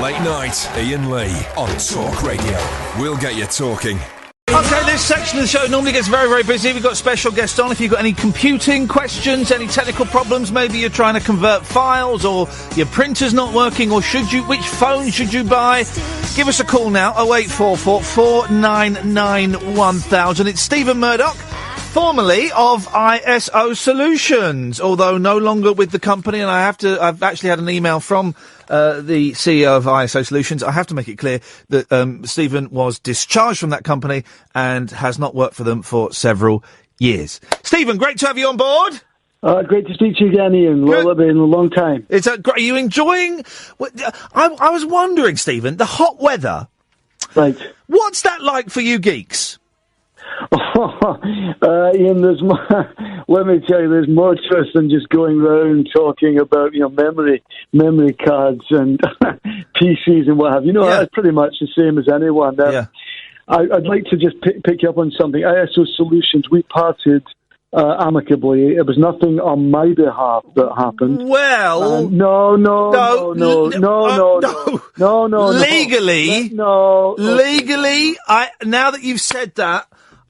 Late night, Iain Lee on Talk Radio. We'll get you talking. Okay, this section of the show normally gets very, very busy. We've got special guests on. If you've got any computing questions, any technical problems, maybe you're trying to convert files or your printer's not working, or which phone should you buy? Give us a call now, 0844 499 1000. It's Stephen Murdoch, formerly of ISO Solutions, although no longer with the company, and I've actually had an email from the CEO of ISO Solutions. I have to make it clear that Stephen was discharged from that company and has not worked for them for several years. Stephen, great to have you on board. Great to speak to you again, Iain. Well, it's been a long time. It's great. Are you enjoying... I was wondering, Stephen, the hot weather. Right. What's that like for you geeks? Iain, let me tell you, there's more to us than just going round talking about, memory cards and PCs and what have you. That's pretty much the same as anyone. I'd like to just pick you up on something. ISO Solutions, we parted amicably. It was nothing on my behalf that happened. Well, no. Legally, now that you've said that,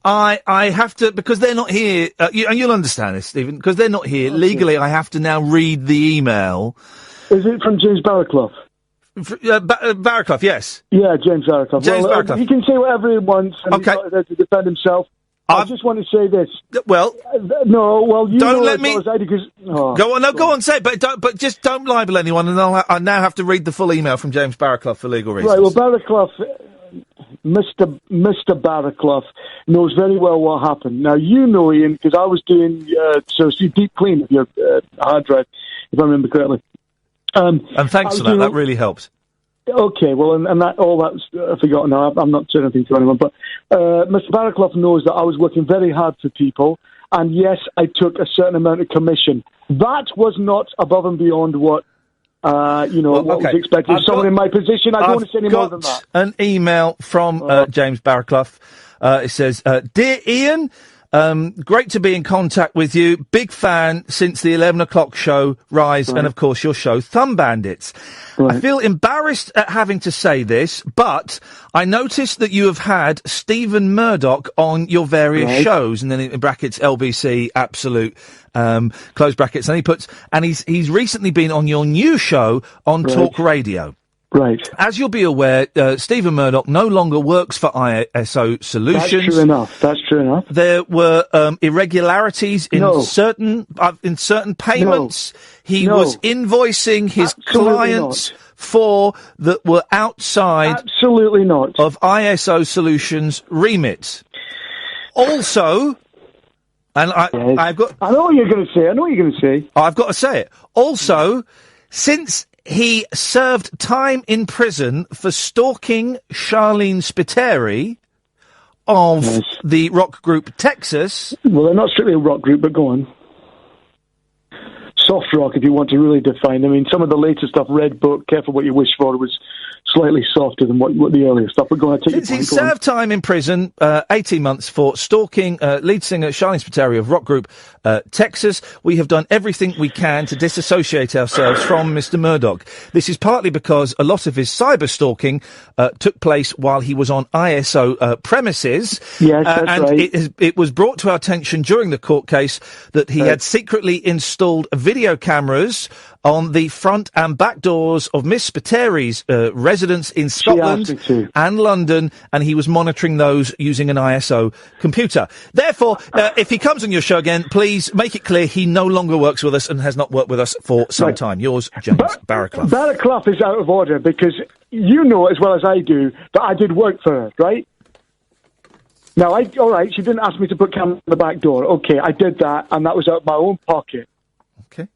I have to, because they're not here, and you'll understand this, Stephen, because they're not here, legally I have to now read the email. Is it from James Barraclough? Barraclough, yes. Yeah, James Barraclough. Barraclough. He can say whatever he wants, and he's not there to defend himself. I just want to say this. Well, you don't know let as me. well as I do, go on, say it, but just don't libel anyone, and I now have to read the full email from James Barraclough for legal reasons. Right. Well, Barraclough, Mr. Barraclough knows very well what happened. Now you know, Iain, because I was doing deep clean of your hard drive, if I remember correctly. And thanks for that. That really helps. Okay, well, and that's forgotten now. I'm not saying anything to anyone, but Mr. Barraclough knows that I was working very hard for people, and yes, I took a certain amount of commission. That was not above and beyond what what was expected. Someone in my position, I don't want to say any more than that. An email from James Barraclough. It says, "Dear Iain, great to be in contact with you. Big fan since the 11 o'clock show, Rise, and of course your show, Thumb Bandits. Right. I feel embarrassed at having to say this, but I noticed that you have had Stephen Murdoch on your various shows," and then in brackets, LBC, Absolute, close brackets, and he's recently been on your new show on Talk Radio. Right. As you'll be aware, Stephen Murdoch no longer works for ISO Solutions. That's true enough. There were irregularities in certain payments. He was invoicing his clients that were outside of ISO Solutions' remit. Also, and I've got... I know what you're going to say. I've got to say it. Also, since he served time in prison for stalking Charlene Spiteri of the rock group Texas. Well, they're not strictly a rock group, but go on. Soft rock, if you want to really define. I mean, some of the later stuff, Red Book, Careful What You Wish For, was slightly softer than what the earlier stuff. But go on, Since he served time in prison, 18 months for stalking lead singer Charlene Spiteri of rock group Texas, we have done everything we can to disassociate ourselves from Mr. Murdoch. This is partly because a lot of his cyber stalking took place while he was on ISO premises. Yes, that's right. It was brought to our attention during the court case that he had secretly installed video cameras on the front and back doors of Miss Spiteri's residence in Scotland and London, and he was monitoring those using an ISO computer. Therefore, if he comes on your show again, please make it clear he no longer works with us and has not worked with us for some time. Yours, James Barraclough. Barraclough is out of order because you know as well as I do that I did work for her, right? Now, all right, she didn't ask me to put camera on the back door. Okay, I did that, and that was out of my own pocket. Okay.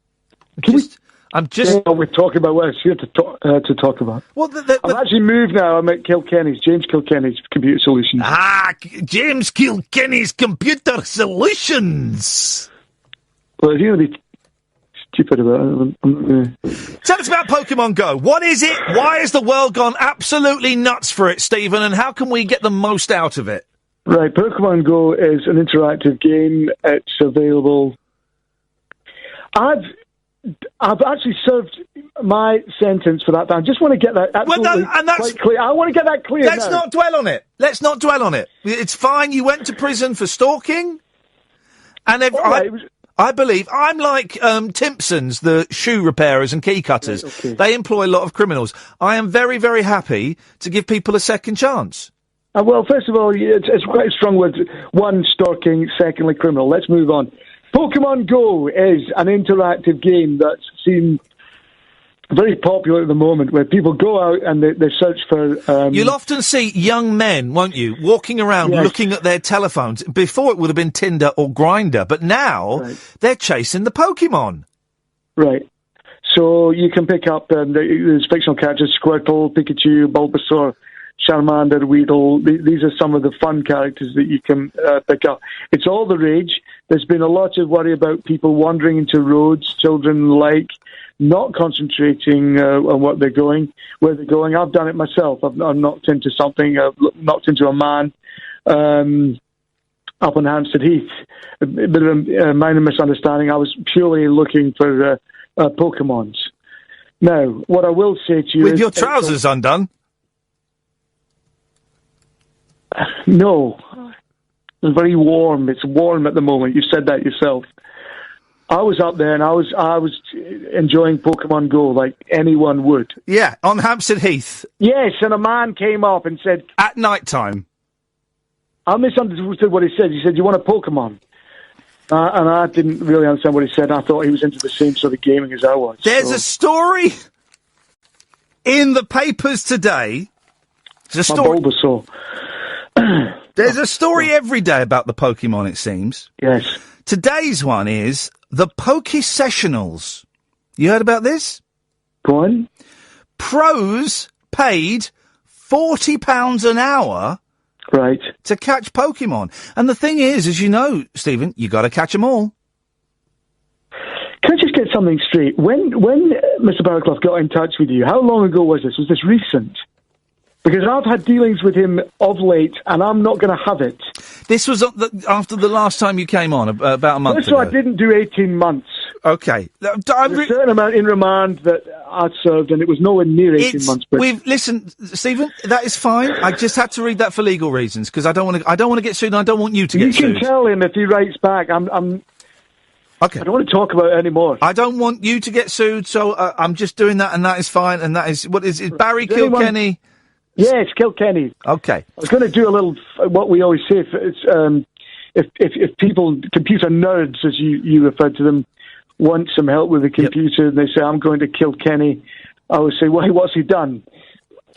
We're talking about what I'm here to talk about. Well, I've actually moved now. I'm at James Kilkenny's Computer Solutions. James Kilkenny's Computer Solutions. Well, if you're going to be stupid about it, tell us about Pokemon Go. What is it? Why has the world gone absolutely nuts for it, Stephen? And how can we get the most out of it? Right, Pokemon Go is an interactive game. It's available. I've actually served my sentence for that. I just want to get that absolutely quite clear. I want to get that clear. Let's not dwell on it. Let's not dwell on it. It's fine. You went to prison for stalking, and I believe I'm like Timpsons, the shoe repairers and key cutters. Right, okay. They employ a lot of criminals. I am very, very happy to give people a second chance. Well, first of all, it's quite a strong word. One, stalking. Secondly, criminal. Let's move on. Pokemon Go is an interactive game that's seen very popular at the moment, where people go out and they search for... You'll often see young men, won't you, walking around looking at their telephones. Before it would have been Tinder or Grindr, but now they're chasing the Pokemon. Right. So you can pick up there's fictional characters, Squirtle, Pikachu, Bulbasaur, Charmander, Weedle. These are some of the fun characters that you can pick up. It's all the rage. There's been a lot of worry about people wandering into roads, children not concentrating on where they're going. I've done it myself. I've knocked into something. I've knocked into a man up on Hampstead Heath. A bit of a minor misunderstanding. I was purely looking for Pokemons. Now, what I will say to you is... With your trousers undone? No. It's very warm. It's warm at the moment. You said that yourself. I was up there and I was enjoying Pokemon Go like anyone would. Yeah, on Hampstead Heath. Yes, and a man came up and said... At night time. I misunderstood what he said. He said, "You want a Pokemon?" And I didn't really understand what he said. I thought he was into the same sort of gaming as I was. There's a story in the papers today. There's a story... Bulbasaur. There's a story every day about the Pokemon, it seems. Yes. Today's one is the Pokesessionals. You heard about this? Go on. Pros paid £40 an hour to catch Pokemon. And the thing is, as you know, Stephen, you got to catch them all. Can I just get something straight? When Mr. Barraclough got in touch with you, how long ago was this? Was this recent? Because I've had dealings with him of late, and I'm not going to have it. This was after the last time you came on, about a month ago. So I didn't do 18 months. Okay. There's a certain amount in remand that I'd served, and it was nowhere near 18 months. Listen, Stephen, that is fine. I just had to read that for legal reasons, because I don't want to get sued, and I don't want you to get sued. You can tell him if he writes back. Okay. I don't want to talk about it anymore. I don't want you to get sued, so I'm just doing that, and that is fine, and that is... What is it? Barry Kilkenny... Yes, Kilkenny. Okay. I was going to do a little, what we always say, if people, computer nerds, as you referred to them, want some help with the computer, and they say, "I'm going to Kilkenny," I would say, "Why, what's he done?"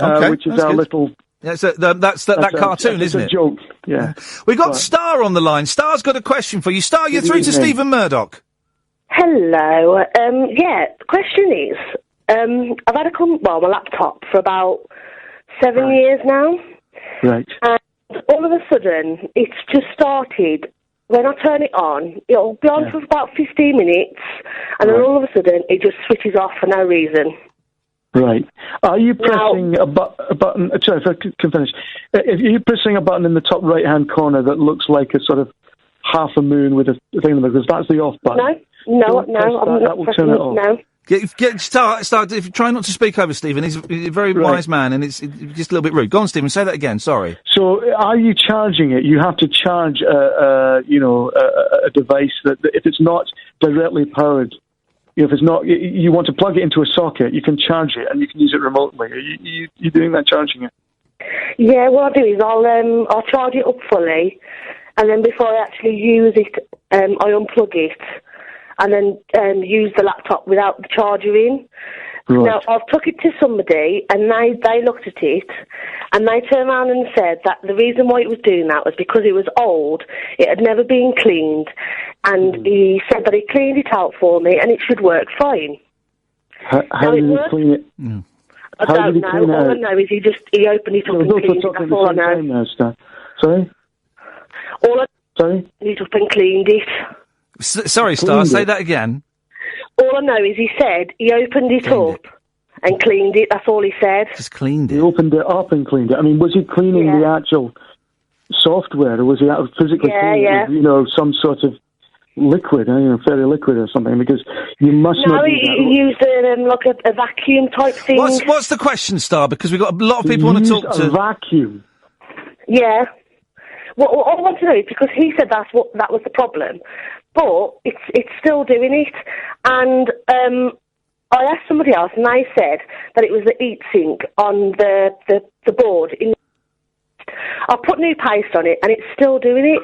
Okay, which is our good. Little... That's that cartoon, isn't it? It's a joke, yeah. We've got Star on the line. Star's got a question for you. Star, you're through to Stephen Murdoch. Hello. The question is, I've had my laptop for about 7 years now. Right. And all of a sudden, it's just started. When I turn it on, it'll be on for about 15 minutes, and then all of a sudden, it just switches off for no reason. Right. Are you pressing a button... Sorry, if I can finish. Are you pressing a button in the top right-hand corner that looks like a sort of half a moon with a thing, because that's the off button? No, I'm not. That will turn it off. No. Start. If you try not to speak over Stephen, he's a very wise man, and it's just a little bit rude. Go on, Stephen. Say that again. Sorry. So, are you charging it? You have to charge, a device that if it's not directly powered, if it's not, you want to plug it into a socket, you can charge it and you can use it remotely. Are you doing that, charging it? Yeah, what I'll do is I'll charge it up fully, and then before I actually use it, I unplug it. And then use the laptop without the charger in. Right. Now, I've took it to somebody, and they looked at it, and they turned around and said that the reason why it was doing that was because it was old, it had never been cleaned, and he said that he cleaned it out for me, and it should work fine. How did he clean it? I don't know. All I know is he opened it up and cleaned it. That's all I know. Sorry? He just up and cleaned it. Sorry, Star, say that again. All I know is he said he opened it up and cleaned it. That's all he said. Just cleaned it. He opened it up and cleaned it. I mean, was he cleaning the actual software, or was he physically cleaning it with, some sort of liquid, fairy liquid or something, because you must not do that. No, he used like a vacuum type thing. What's the question, Star? Because we've got a lot of people want to talk to... a vacuum. Yeah. Well, all I want to know is because he said that was the problem, but it's still doing it. And I asked somebody else, and they said that it was the heat sink on the board. I put new paste on it, and it's still doing it.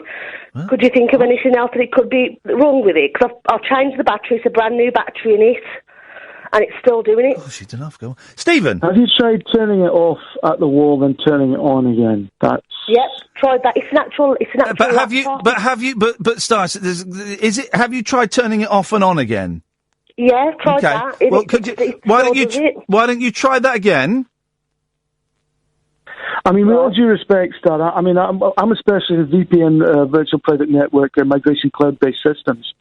Huh? Could you think of anything else that it could be wrong with it? Because I've changed the battery; it's a brand new battery in it, and it's still doing it. Oh, she did enough. Go on, Stephen. Have you tried turning it off at the wall and turning it on again? Yep, tried that. It's natural. But Star, have you tried turning it off and on again? Yeah, tried that. Why don't you try that again? I mean, with all due respect, Star, I'm a specialist in VPN, virtual private network, migration cloud-based systems.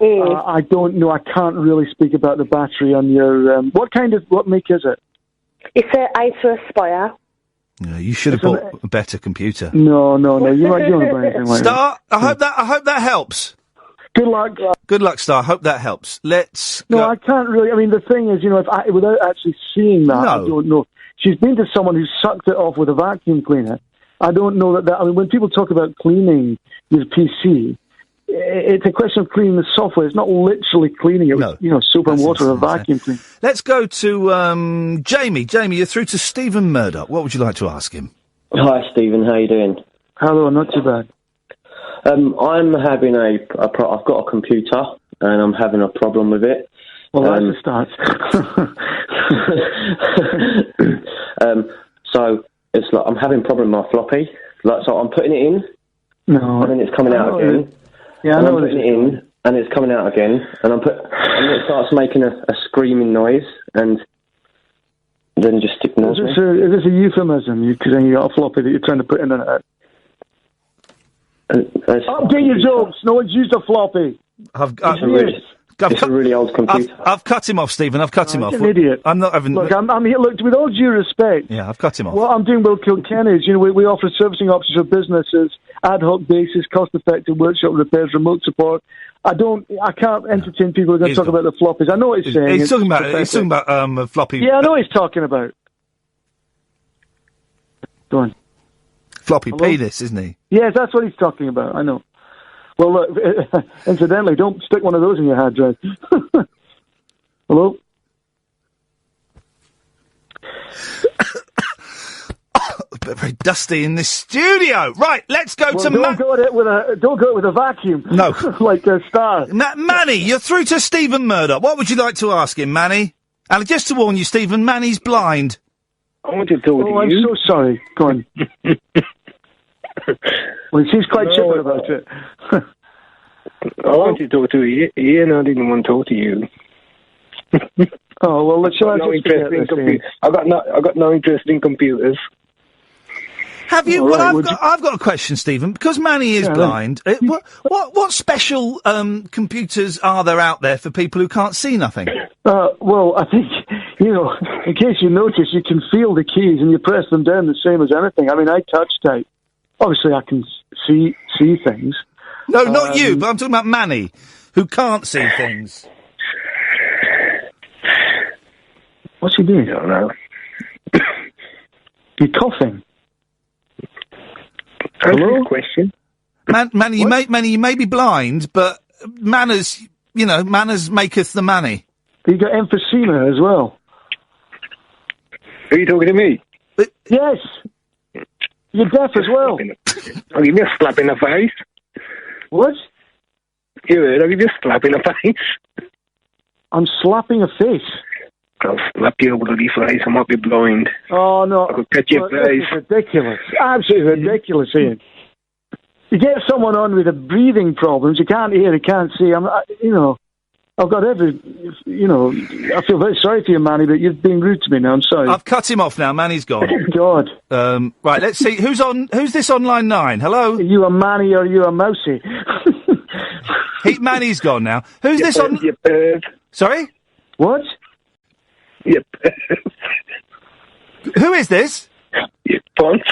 I don't know. I can't really speak about the battery on your. What make is it? It's an Acer Aspire. No, you should have bought a better computer. No. You don't buy anything like Star, I hope that helps. Good luck. Good luck, Star. Hope that helps. Let's. No, I can't really. I mean, the thing is, without actually seeing that, I don't know. She's been to someone who sucked it off with a vacuum cleaner. I don't know that. I mean, when people talk about cleaning your PC, it's a question of cleaning the software. It's not literally cleaning it with, soap and water or vacuum cleaner. Let's go to Jamie. Jamie, you're through to Stephen Murdoch. What would you like to ask him? Hi, Stephen. How you doing? Hello, not too bad. I'm having I've got a computer and I'm having a problem with it. Well, that's a start. So it's like I'm having a problem with my floppy. So I'm putting it in. No. And then it's coming out again. Yeah, I know. I'm putting it in, and it's coming out again. And and it starts making a screaming noise, and then it just ignores me. Is this a euphemism? Because then you got a floppy that you're trying to put in and out. Update your jokes. No one's used a floppy. It's a really old computer. I've cut him off, Stephen. I've cut him off. An idiot. I'm not having... Look, I'm here. Look, with all due respect... Yeah, I've cut him off. What I'm doing, Will Kilkenny, is, we offer servicing options for businesses, ad hoc basis, cost-effective workshop repairs, remote support. I can't entertain people who are going to talk about the floppies. I know what he's saying. He's talking about floppy... Yeah, I know what he's talking about. Go on. Floppy penis, isn't he? Yes, that's what he's talking about. I know. Well, look, incidentally, don't stick one of those in your hard drive. Hello? Very dusty in this studio. Right, let's go to... Don't go at it with a vacuum. No. Like a star. Manny, you're through to Stephen Murdoch. What would you like to ask him, Manny? And just to warn you, Stephen, Manny's blind. I want to talk to you. I'm so sorry. Go on. Well, he seems quite chipper about it. I want to talk to you. Iain, I didn't want to talk to you. Oh, well, let's show no interest in computers. I got no interest in computers. Have you? Well, I've got a question, Stephen. Because Manny is blind, what special computers are there out there for people who can't see nothing? Well, I think, in case you notice, you can feel the keys and you press them down the same as anything. I mean, I touch type. Obviously, I can see things. No, not you, but I'm talking about Manny, who can't see things. What's he doing? I don't know. You're coughing. Hello? Question. Manny, you may be blind, but manners maketh the Manny. You got emphysema as well. Are you talking to me? Yes. You're deaf as well. I'll give you a slap in the face. What? You heard? I'll give you a slap in the face. I'm slapping a face. I'll slap your bloody face. I might be blind. Oh, no. I could catch your face. This is ridiculous. Absolutely ridiculous, Iain. You get someone on with breathing problems, you can't hear, you can't see. I've got I feel very sorry for you, Manny, but you're being rude to me now. I'm sorry. I've cut him off now. Manny's gone. God. Right, let's see. Who's this on line 9? Hello? Are you a Manny or are you a Mousy? Manny's gone now. Who's this on... You perv. Sorry? What? You perv. Who is this? You ponce.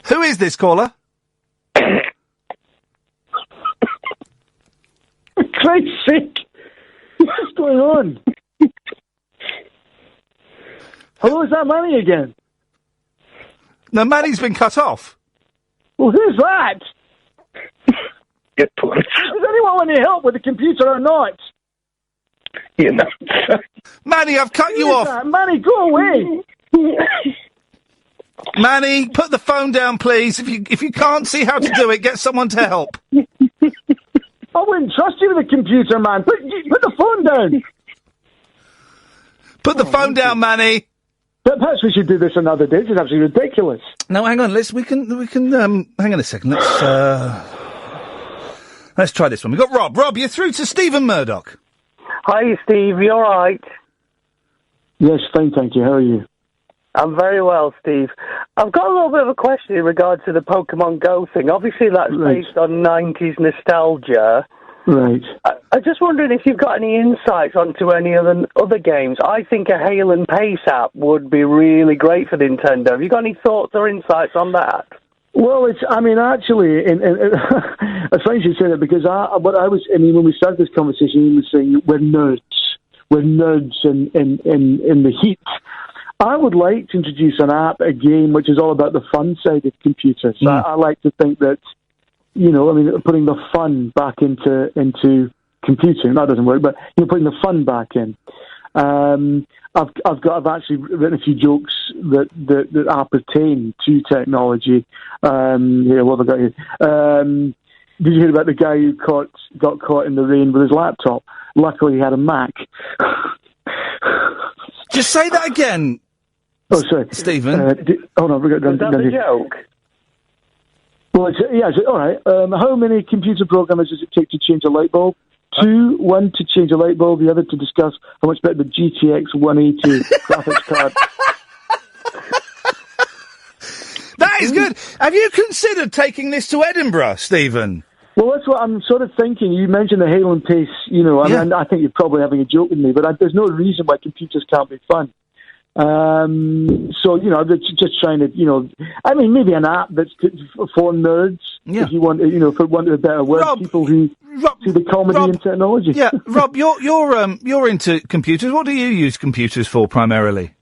Who Who is this caller? For Christ's sake! What's going on? Hello, is that Manny again? No, Manny's been cut off. Well, who's that? Good point. Does anyone want any help with the computer or not? You know. Manny, I've cut you off. Manny, go away! Manny, put the phone down, please. If you can't see how to do it, get someone to help. I wouldn't trust you with a computer, man. Put the phone down. Put the phone down, Manny. Perhaps we should do this another day. This is absolutely ridiculous. No, hang on. We can. Hang on a second. Let's try this one. We've got Rob. Rob, you're through to Stephen Murdoch. Hi, Steve. You all right? Yes, fine, thank you. How are you? I'm very well, Steve. I've got a little bit of a question in regard to the Pokemon Go thing. Obviously, that's based on 90s nostalgia. Right. I'm just wondering if you've got any insights onto any other games. I think a Hail and Pace app would be really great for Nintendo. Have you got any thoughts or insights on that? Well, actually, it's funny you say that because when we started this conversation, you were saying we're nerds in the heat. I would like to introduce a game which is all about the fun side of computers. I like to think that, putting the fun back into computing, that doesn't work, but putting the fun back in. I've actually written a few jokes that appertain to technology. Here, what have I got here? Did you hear about the guy who got caught in the rain with his laptop? Luckily, he had a Mac. Just say that again. Oh, sorry, Stephen. Hold on, Was that a joke? Well, all right. How many computer programmers does it take to change a light bulb? 2, 1 to change a light bulb, the other to discuss how much better the GTX 180 graphics card. That is good. Have you considered taking this to Edinburgh, Stephen? Well, that's what I'm sort of thinking. You mentioned the Hail and Pace, I think you're probably having a joke with me, but there's no reason why computers can't be fun. I'm just trying to, maybe an app that's for nerds, if you want, for want of a better word, people who see the comedy in technology. Yeah, Rob, you're into computers. What do you use computers for primarily?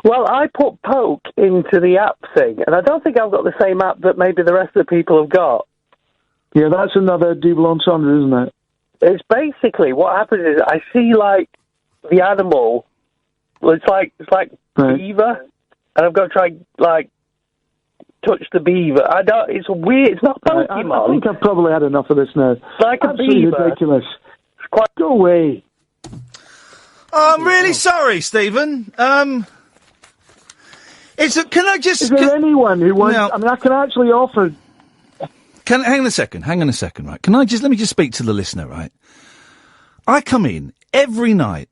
Well, I put Poke into the app thing, and I don't think I've got the same app that maybe the rest of the people have got. Yeah, that's another double entendre, isn't it? It's basically, what happens is I see, the animal. Well, it's like beaver, and I've got to try, touch the beaver. It's weird, it's not Pokemon. I think I've probably had enough of this now. It's like absolutely a beaver. Ridiculous. Go away. Oh, I'm really sorry, Stephen. Can I just... Is there anyone who wants... I can actually offer... Hang on a second, right? Let me just speak to the listener, right? I come in every night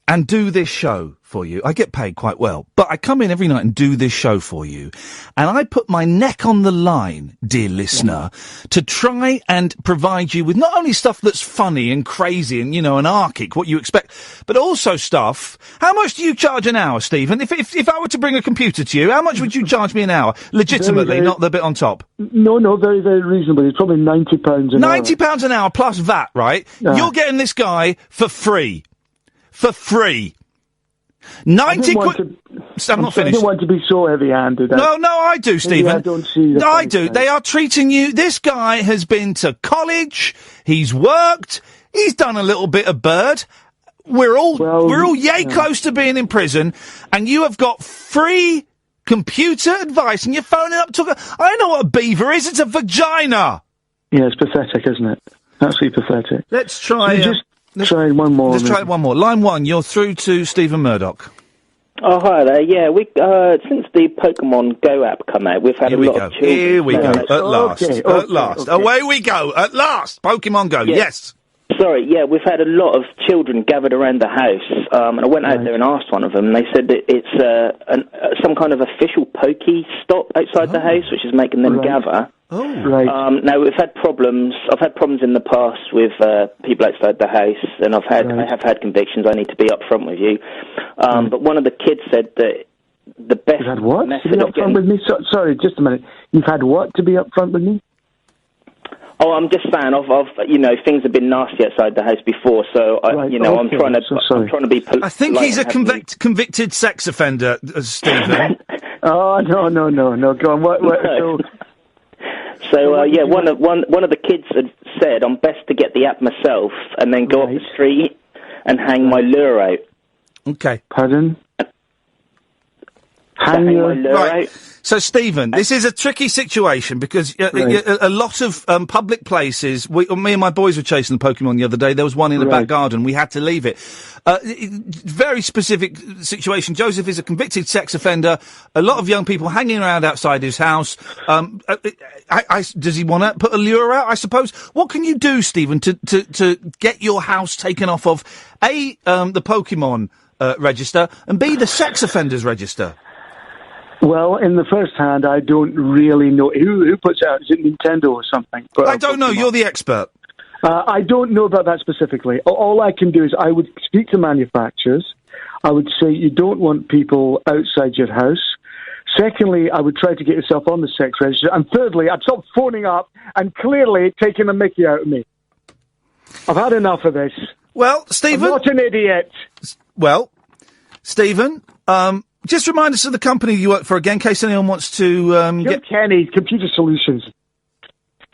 and do this show for you. I get paid quite well, but I come in every night and do this show for you. And I put my neck on the line, dear listener, to try and provide you with not only stuff that's funny and crazy and, anarchic, what you expect, but also stuff. How much do you charge an hour, Stephen? If I were to bring a computer to you, how much would you charge me an hour? Legitimately, not the bit on top. No, very, very reasonably. It's probably £90 an hour. £90 an hour plus VAT, right? You're getting this guy for free. For free. 90 quid. I'm not finished. I don't want to be so heavy-handed. No, I do, Stephen. I don't see that. No, I do. They are treating you... This guy has been to college, he's worked, he's done a little bit of bird. We're all close to being in prison, and you have got free computer advice, and you're phoning up to... I know what a beaver is. It's a vagina. Yeah, it's pathetic, isn't it? Absolutely pathetic. Let's try... Try one more. Let's try one more. Line 1, you're through to Stephen Murdoch. Oh, hi there. Yeah, we since the Pokemon Go app come out, we've had a lot of children... Here we go. At last. Away we go. At last. Pokemon Go. Yes. Sorry, yeah, we've had a lot of children gathered around the house, and I went out there and asked one of them, and they said that it's some kind of official Poke stop outside the house, which is making them gather. Oh, right. Now, we've had problems. I've had problems in the past with people outside the house, and I have had convictions. I need to be upfront with you. But one of the kids said that the best You've had what? To method be of upfront getting... with me? Sorry, just a minute. You've had what to be upfront with me? Oh, I'm just saying, things have been nasty outside the house before, so I'm trying to be. I think he's a convicted sex offender, Stephen. Oh no! Go on. What? One of the kids had said I'm best to get the app myself and then go up the street and hang my lure out. Okay. Pardon? Hang my lure out. So, Stephen, this is a tricky situation because a lot of public places. Me and my boys were chasing the Pokemon the other day. There was one in the back garden. We had to leave it. Very specific situation. Joseph is a convicted sex offender. A lot of young people hanging around outside his house. Does he want to put a lure out? I suppose. What can you do, Stephen, to get your house taken off of A, the Pokemon register, and B, the sex offenders register? Well, in the first hand, I don't really know. Who puts it out? Is it Nintendo or something? I don't know. You're the expert. I don't know about that specifically. All I can do is I would speak to manufacturers. I would say you don't want people outside your house. Secondly, I would try to get yourself on the sex register. And thirdly, I'd stop phoning up and clearly taking a mickey out of me. I've had enough of this. Well, Stephen... I'm not an idiot. Well, Stephen... just remind us of the company you work for again, in case anyone wants to get... Kenny, Computer Solutions,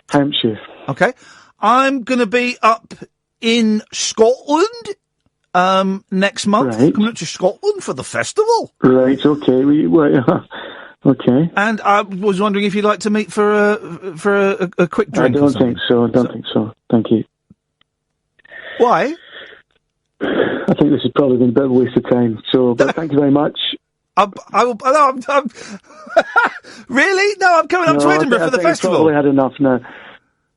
Hampshire. Okay. I'm going to be up in Scotland next month. Right. Coming up to Scotland for the festival. Right, okay. Okay. And I was wondering if you'd like to meet for a quick drink. I don't think so. Thank you. Why? I think this has probably been a bit of a waste of time. But thank you very much. I'm really? No, I'm coming up to Edinburgh for the festival. I've probably had enough now.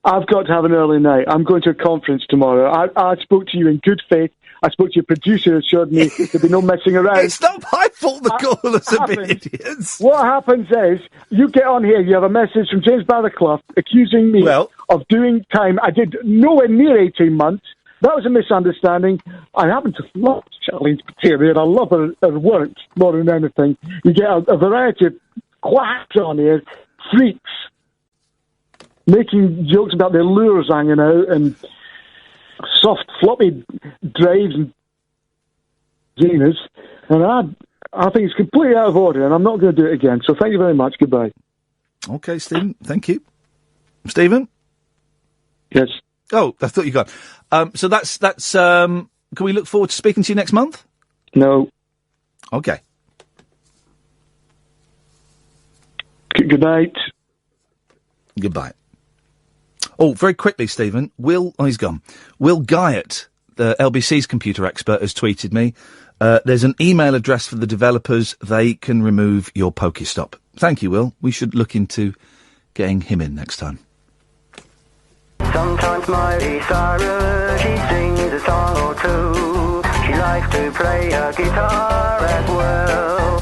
I've got to have an early night. I'm going to a conference tomorrow. I spoke to you in good faith. I spoke to your producer who assured me there'd be no messing around. It's not my fault the callers are idiots. What happens is, you get on here, you have a message from James Barraclough accusing me of doing time. I did nowhere near 18 months. That was a misunderstanding. I happen to love Charlene's material. I love her work more than anything. You get a variety of quacks on here, freaks, making jokes about their lures hanging out and soft, floppy drives and Zenas. And I think it's completely out of order, and I'm not going to do it again. So thank you very much. Goodbye. Okay, Stephen. Thank you. Stephen? Yes. Oh, I thought you got. So that's. Can we look forward to speaking to you next month? No. Okay. Good night. Goodbye. Oh, very quickly, Stephen. He's gone. Will Guyot, the LBC's computer expert, has tweeted me. There's an email address for the developers. They can remove your Pokestop. Thank you, Will. We should look into getting him in next time. Sometimes Miley Cyrus, she sings a song or two. She likes to play her guitar as well.